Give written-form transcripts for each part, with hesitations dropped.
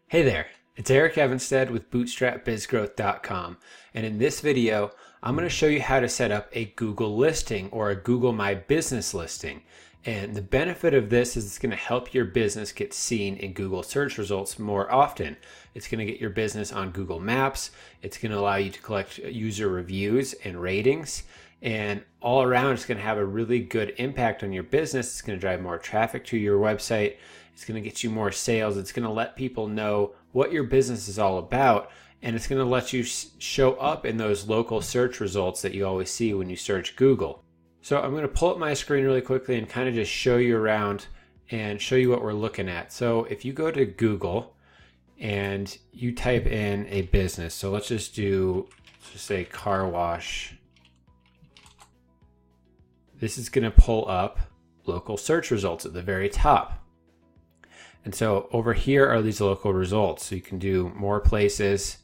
Hey there, it's Eric Evenstad with bootstrapbizgrowth.com, and in this video I'm going to show you how to set up a Google listing or a Google My Business listing. And the benefit of this is it's going to help your business get seen in Google search results more often. It's going to get your business on Google Maps. It's going to allow you to collect user reviews and ratings. And all around, it's going to have a really good impact on your business. It's going to drive more traffic to your website. It's going to get you more sales. It's going to let people know what your business is all about. And it's going to let you show up in those local search results that you always see when you search Google. So I'm going to pull up my screen really quickly and kind of just show you around and show you what we're looking at. So if you go to Google and you type in a business, so let's just say car wash. This is going to pull up local search results at the very top. And so over here are these local results. So you can do more places.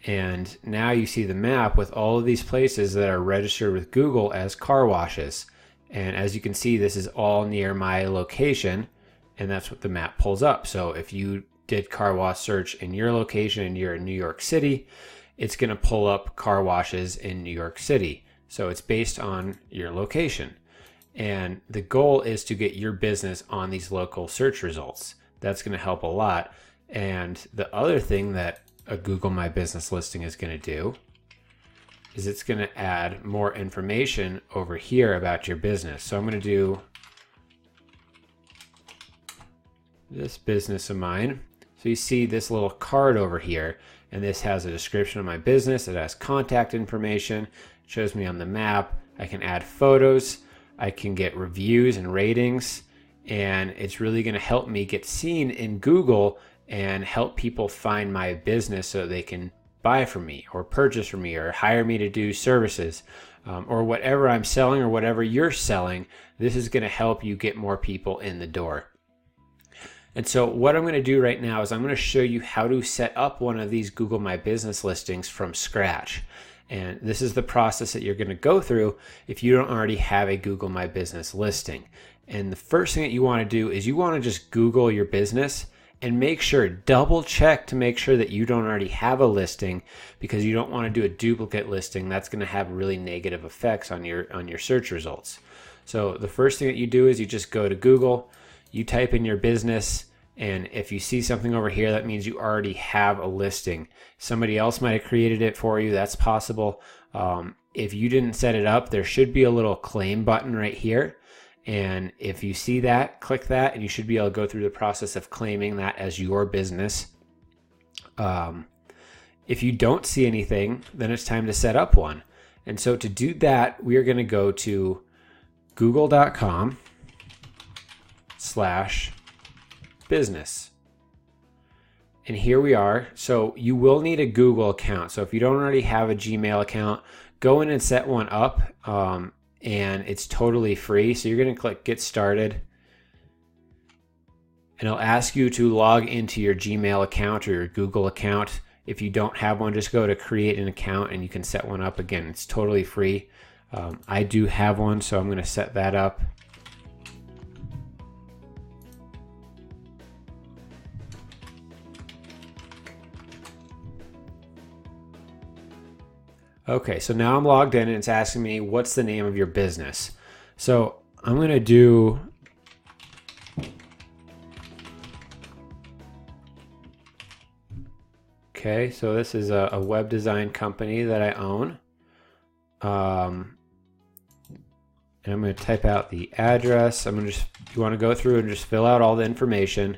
And now you see the map with all of these places that are registered with Google as car washes. And as you can see, this is all near my location, and that's what the map pulls up. So if you did car wash search in your location and you're in New York City, it's going to pull up car washes in New York City. So it's based on your location. And the goal is to get your business on these local search results. That's going to help a lot. And the other thing that a Google My Business listing is going to do is it's going to add more information over here about your business. So I'm going to do this business of mine. So you see this little card over here, and this has a description of my business. It has contact information. It shows me on the map. I can add photos. I can get reviews and ratings, and it's really going to help me get seen in Google and help people find my business so they can buy from me or purchase from me or hire me to do services or whatever I'm selling or whatever you're selling. This is going to help you get more people in the door. And so what I'm going to do right now is I'm going to show you how to set up one of these Google My Business listings from scratch. And this is the process that you're going to go through if you don't already have a Google My Business listing. And the first thing that you want to do is you want to just Google your business and make sure, double check to make sure that you don't already have a listing, because you don't want to do a duplicate listing. That's going to have really negative effects on your search results. So the first thing that you do is you just go to Google, you type in your business, and if you see something over here, that means you already have a listing. Somebody else might have created it for you. That's possible. If you didn't set it up, there should be a little claim button right here. And if you see that, click that, and you should be able to go through the process of claiming that as your business. If you don't see anything, then it's time to set up one. And so to do that, we are going to go to google.com/business. And here we are. So you will need a Google account. So if you don't already have a Gmail account, go in and set one up. And it's totally free. So you're going to click Get Started. And it'll ask you to log into your Gmail account or your Google account. If you don't have one, just go to Create an Account and you can set one up. Again, it's totally free. I do have one, so I'm going to set that up. Okay, so now I'm logged in and it's asking me, what's the name of your business? So I'm going to do okay, so this is a web design company that I own. And I'm going to type out the address. You want to go through and just fill out all the information.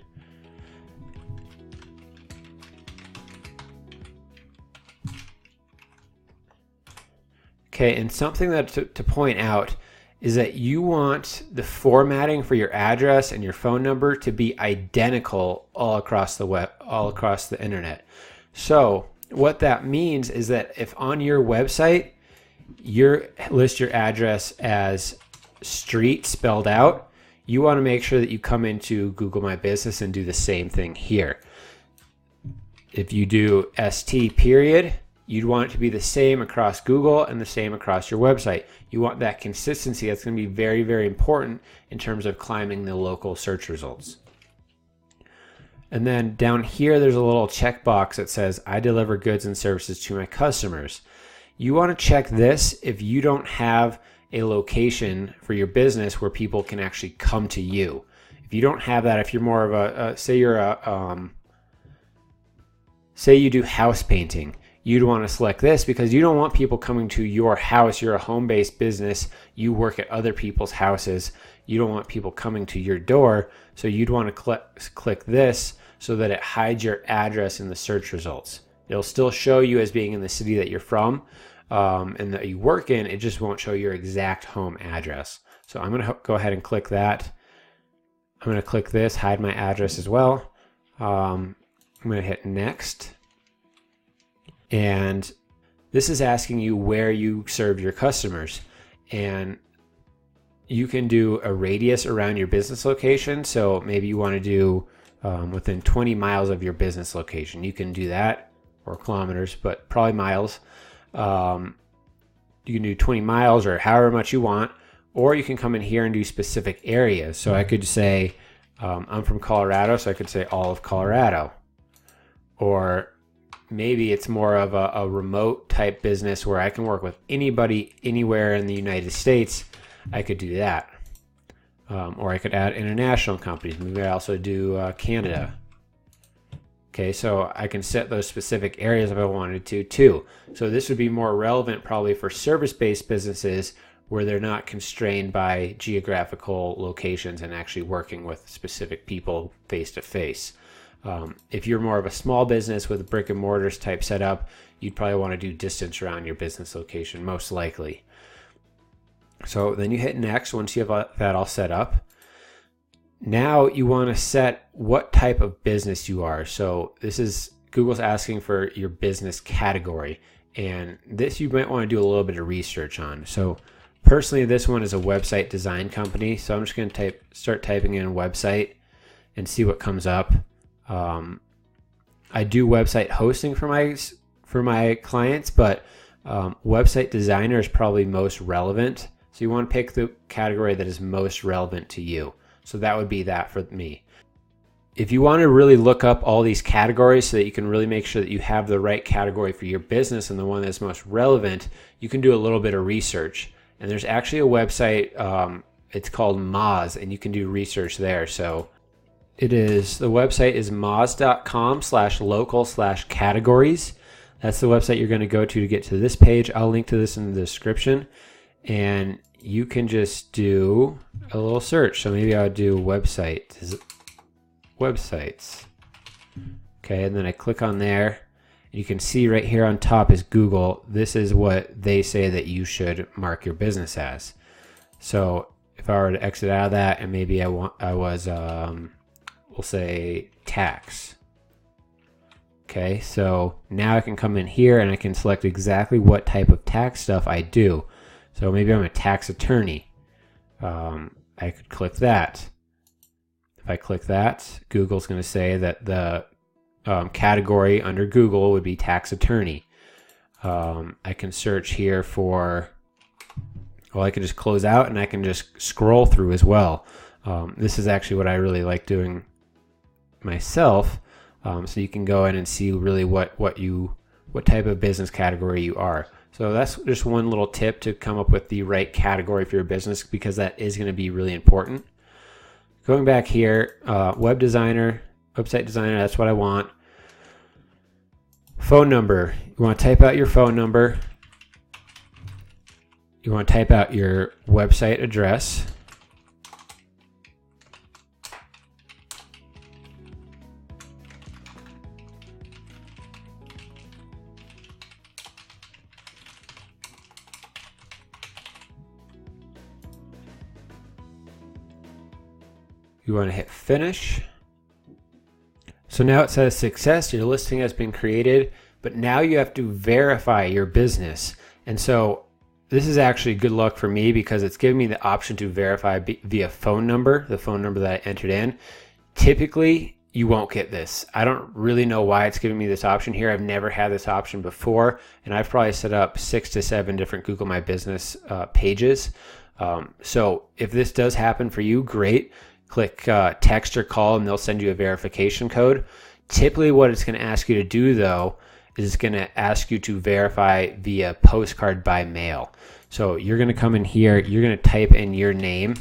Okay, and something that to point out is that you want the formatting for your address and your phone number to be identical all across the web, all across the internet. So what that means is that if on your website you list your address as street spelled out, you want to make sure that you come into Google My Business and do the same thing here. If you do ST period, you'd want it to be the same across Google and the same across your website. You want that consistency. That's going to be very, very important in terms of climbing the local search results. And then down here, there's a little checkbox that says, I deliver goods and services to my customers. You want to check this if you don't have a location for your business where people can actually come to you. If you don't have that, if you're more of say you do house painting, you'd want to select this because you don't want people coming to your house. You're a home-based business. You work at other people's houses. You don't want people coming to your door. So you'd want to click this so that it hides your address in the search results. It'll still show you as being in the city that you're from and that you work in. It just won't show your exact home address. So I'm going to go ahead and click that. I'm going to click this, hide my address as well. I'm going to hit next. And this is asking you where you serve your customers. And you can do a radius around your business location. So maybe you want to do within 20 miles of your business location. You can do that, or kilometers, but probably miles. You can do 20 miles or however much you want, or you can come in here and do specific areas. So I could say, I'm from Colorado, so I could say all of Colorado. Or maybe it's more of a remote type business where I can work with anybody anywhere in the United States. I could do that. Or I could add international companies. Maybe I also do Canada. Okay, so I can set those specific areas if I wanted to too. So this would be more relevant probably for service-based businesses where they're not constrained by geographical locations and actually working with specific people face to face. If you're more of a small business with a brick and mortars type setup, you'd probably want to do distance around your business location, most likely. So then you hit next once you have that all set up. Now you want to set what type of business you are. So this is Google's asking for your business category, and this you might want to do a little bit of research on. So personally, this one is a website design company. So I'm just going to start typing in website and see what comes up. I do website hosting for my clients, but website designer is probably most relevant. So you want to pick the category that is most relevant to you. So that would be that for me. If you want to really look up all these categories so that you can really make sure that you have the right category for your business and the one that's most relevant, you can do a little bit of research. And there's actually a website, it's called Moz, and you can do research there. So the website is moz.com/local/categories. That's the website you're going to go to get to this page. I'll link to this in the description. And you can just do a little search. So maybe I would do websites. Okay, and then I click on there. You can see right here on top is Google. This is what they say that you should mark your business as. So if I were to exit out of that, and maybe we'll say tax. Okay, so now I can come in here and I can select exactly what type of tax stuff I do. So maybe I'm a tax attorney. I could click that. If I click that, Google's going to say that the category under Google would be tax attorney. I can search here for, well, I can just close out and I can just scroll through as well. This is actually what I really like doing myself. So you can go in and see really what type of business category you are. So that's just one little tip to come up with the right category for your business, because that is going to be really important. Going back here, website designer, that's what I want. Phone number, you want to type out your phone number. You want to type out your website address. You want to hit finish. So now it says success, your listing has been created, but now you have to verify your business. And so this is actually good luck for me because it's giving me the option to verify via phone number, the phone number that I entered in. Typically, you won't get this. I don't really know why it's giving me this option here. I've never had this option before, and I've probably set up 6 to 7 different Google My Business pages. So if this does happen for you, great. click text or call, and they'll send you a verification code. Typically what it's going to ask you to do, though, is it's going to ask you to verify via postcard by mail. So you're going to come in here, you're going to type in your name,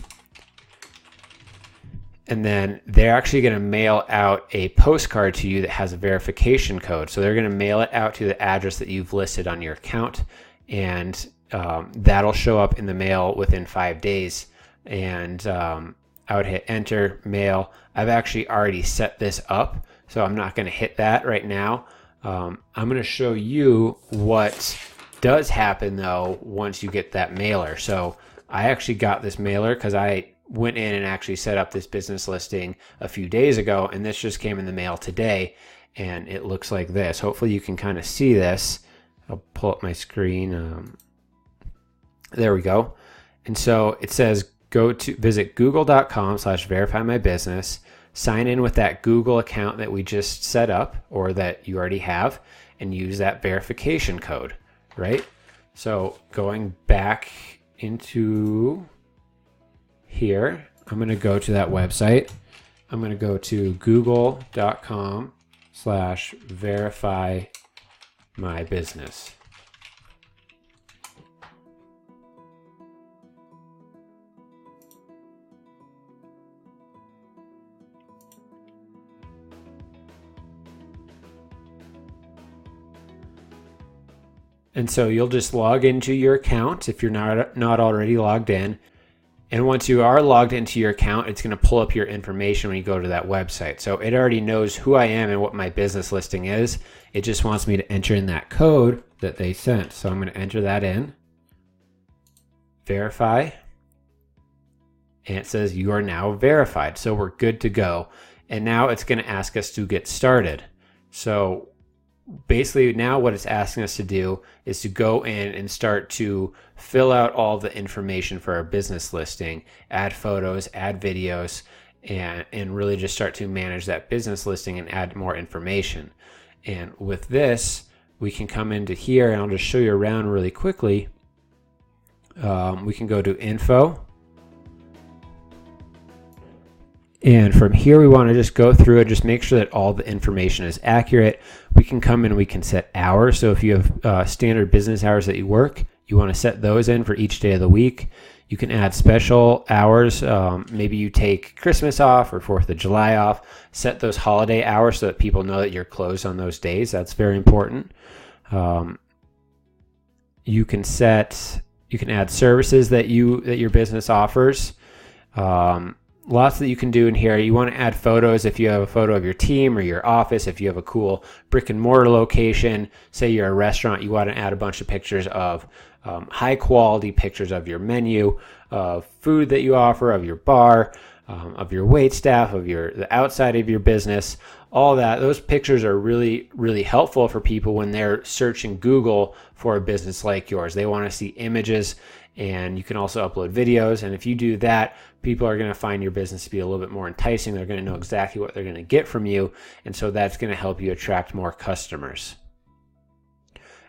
and then they're actually going to mail out a postcard to you that has a verification code. So they're going to mail it out to the address that you've listed on your account, and that'll show up in the mail within 5 days. And I would hit enter, mail. I've actually already set this up, so I'm not going to hit that right now. I'm going to show you what does happen, though, once you get that mailer. So I actually got this mailer because I went in and actually set up this business listing a few days ago, and this just came in the mail today, and it looks like this. Hopefully you can kind of see this. I'll pull up my screen. There we go. And so it says visit google.com/verify my business, sign in with that Google account that we just set up or that you already have, and use that verification code, right? So going back into here, I'm going to go to that website. I'm going to go to google.com/verify my business. And so you'll just log into your account if you're not already logged in. And once you are logged into your account, it's going to pull up your information when you go to that website. So it already knows who I am and what my business listing is. It just wants me to enter in that code that they sent. So I'm going to enter that in, verify, and it says you are now verified. So we're good to go. And now it's going to ask us to get started. So basically now what it's asking us to do is to go in and start to fill out all the information for our business listing, add photos, add videos, and really just start to manage that business listing and add more information. And with this, we can come into here, and I'll just show you around really quickly. We can go to info. And from here, we want to just go through and just make sure that all the information is accurate. We can come in and we can set hours. So if you have standard business hours that you work, you want to set those in for each day of the week. You can add special hours. Maybe you take Christmas off or 4th of July off. Set those holiday hours so that people know that you're closed on those days. That's very important. You can add services that your business offers. Lots that you can do in here. You want to add photos if you have a photo of your team or your office. If you have a cool brick and mortar location, say you're a restaurant, you want to add a bunch of pictures of high quality pictures of your menu, of food that you offer, of your bar, of your wait staff, of the outside of your business. All that. Those pictures are really, really helpful for people when they're searching Google for a business like yours. They want to see images, and you can also upload videos. And if you do that, people are going to find your business to be a little bit more enticing. They're going to know exactly what they're going to get from you. And so that's going to help you attract more customers.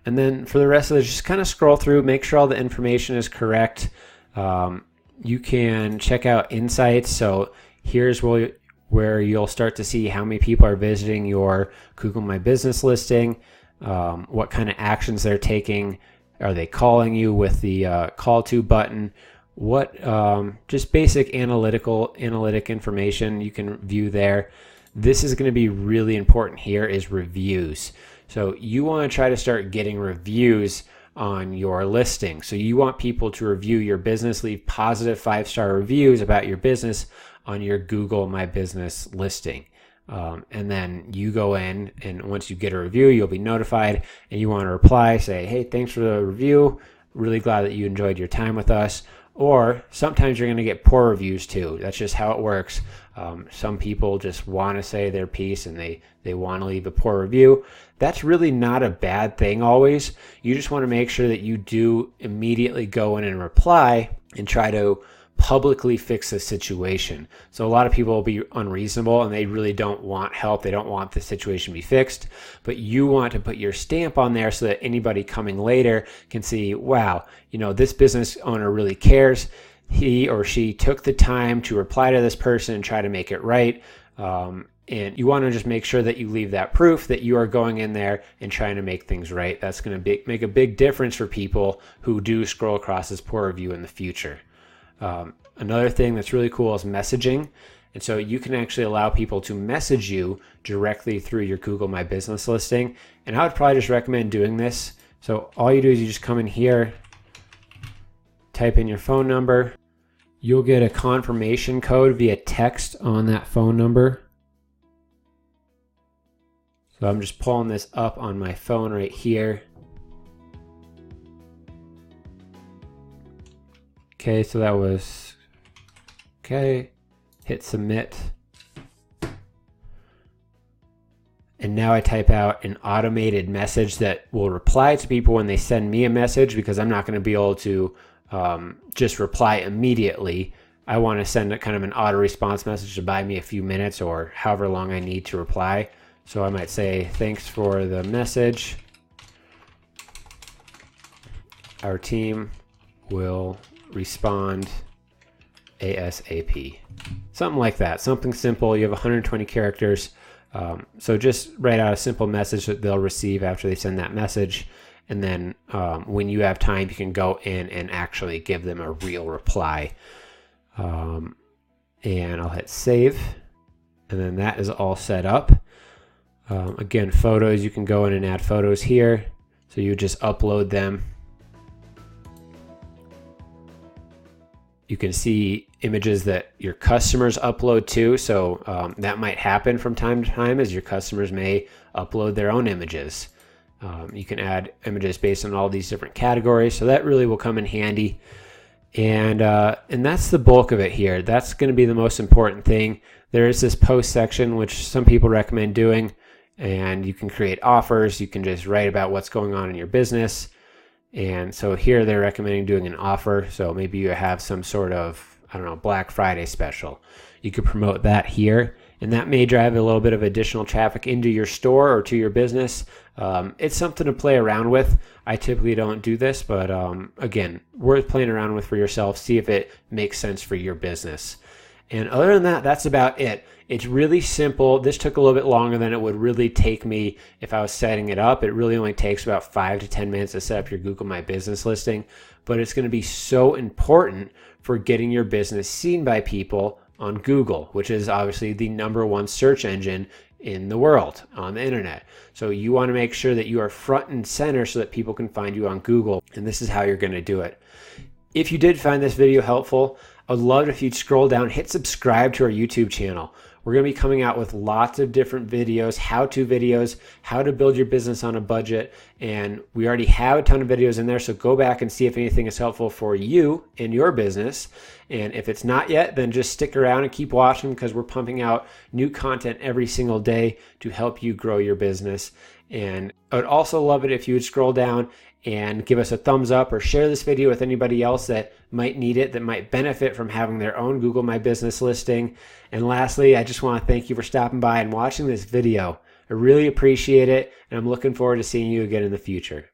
And then for the rest of it, just kind of scroll through, make sure all the information is correct. You can check out insights. So here's where you'll start to see how many people are visiting your Google My Business listing, what kind of actions they're taking. Are they calling you with the call to button? What just basic analytic information you can view there. This is going to be really important here is reviews. So you want to try to start getting reviews on your listing. So you want people to review your business, leave positive 5-star reviews about your business on your Google My Business listing. And then you go in, and once you get a review, you'll be notified, and you want to reply, say, hey, thanks for the review. Really glad that you enjoyed your time with us. Or sometimes you're going to get poor reviews too. That's just how it works. Some people just want to say their piece and they want to leave a poor review. That's really not a bad thing always. You just want to make sure that you do immediately go in and reply and try to publicly fix the situation. So a lot of people will be unreasonable and they really don't want help. They don't want the situation to be fixed, but you want to put your stamp on there so that anybody coming later can see, wow, this business owner really cares. he or she took the time to reply to this person and try to make it right. And you want to just make sure that you leave that proof that you are going in there and trying to make things right. That's going to make a big difference for people who do scroll across this poor review in the future. Another thing that's really cool is messaging. And so you can actually allow people to message you directly through your Google My Business listing. And I would probably just recommend doing this. So all you do is you just come in here, type in your phone number. You'll get a confirmation code via text on that phone number. So I'm just pulling this up on my phone right here. Okay, so that was, okay, hit submit. And now I type out an automated message that will reply to people when they send me a message, because I'm not going to be able to just reply immediately. I want to send a kind of an auto response message to buy me a few minutes or however long I need to reply. So I might say, thanks for the message. Our team will respond ASAP. Something like that. Something simple. You have 120 characters. So just write out a simple message that they'll receive after they send that message. And then when you have time, you can go in and actually give them a real reply. And I'll hit save. And then that is all set up. Again, photos, you can go in and add photos here. So you just upload them. You can see images that your customers upload too. So that might happen from time to time, as your customers may upload their own images. You can add images based on all these different categories. So that really will come in handy. And that's the bulk of it here. That's going to be the most important thing. There is this post section, which some people recommend doing. And you can create offers. You can just write about what's going on in your business. And so here they're recommending doing an offer. So maybe you have some sort of, I don't know, Black Friday special. You could promote that here. And that may drive a little bit of additional traffic into your store or to your business. It's something to play around with. I typically don't do this, but again, worth playing around with for yourself. See if it makes sense for your business. And other than that, that's about it. It's really simple. This took a little bit longer than it would really take me if I was setting it up. It really only takes about 5 to 10 minutes to set up your Google My Business listing, but it's going to be so important for getting your business seen by people on Google, which is obviously the #1 search engine in the world on the internet. So you want to make sure that you are front and center so that people can find you on Google, and this is how you're going to do it. If you did find this video helpful, I would love it if you'd scroll down, hit subscribe to our YouTube channel. We're going to be coming out with lots of different videos, how-to videos, how to build your business on a budget, and we already have a ton of videos in there, so go back and see if anything is helpful for you in your business. And if it's not yet, then just stick around and keep watching, because we're pumping out new content every single day to help you grow your business. And I would also love it if you would scroll down and give us a thumbs up or share this video with anybody else that might need it, that might benefit from having their own Google My Business listing. And lastly, I just want to thank you for stopping by and watching this video. I really appreciate it, and I'm looking forward to seeing you again in the future.